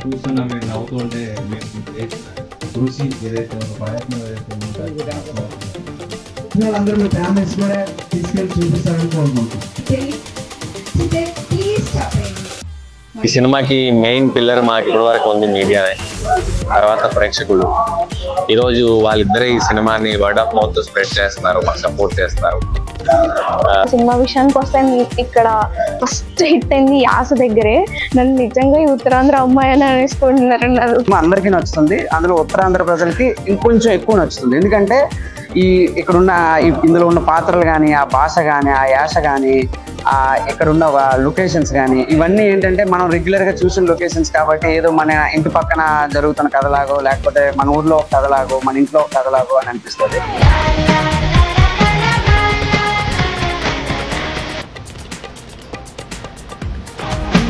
చూస్తున్నా మీరు నవ్వుతుంటే మీకు కృషి ఏదైతే ప్రయత్నం ఏదైతే ఉంటుందో అందరూ మీ ఫ్యామిలీస్ కూడా తీసుకెళ్ళి చూపిస్తారని కోరుకుంటున్నాను. ఈ సినిమాకి మెయిన్ పిల్లర్ మాకు ఇప్పటి వరకు ఉంది మీడియానే, తర్వాత ప్రేక్షకులు. ఈరోజు వాళ్ళిద్దరే ఈ సినిమాని వర్డ్ ఆఫ్ మౌత్ స్ప్రెడ్ చేస్తున్నారు, మాకు సపోర్ట్ చేస్తారు. సినిమా విషయానికి వస్తే ఇక్కడ ఫస్ట్ హిట్ అయింది యాస దగ్గరే. నన్ను నిజంగా ఈ ఉత్తరాంధ్ర అమ్మాయి అని అనేసుకుంటున్నారు. అందరికీ నచ్చుతుంది, అందులో ఉత్తరాంధ్ర ప్రజలకి ఇంకొంచెం ఎక్కువ నచ్చుతుంది. ఎందుకంటే ఇక్కడున్న ఇందులో ఉన్న పాత్రలు కానీ, ఆ భాష కానీ, ఆ యాస కానీ, ఇక్కడ ఉన్న లొకేషన్స్ కానీ, ఇవన్నీ ఏంటంటే మనం రెగ్యులర్గా చూసిన లొకేషన్స్ కాబట్టి ఏదో మన ఇంటి పక్కన జరుగుతున్న కథలాగో, లేకపోతే మన ఊర్లో ఒక కథలాగో, మన ఇంట్లో ఒక కథలాగో అని అనిపిస్తుంది.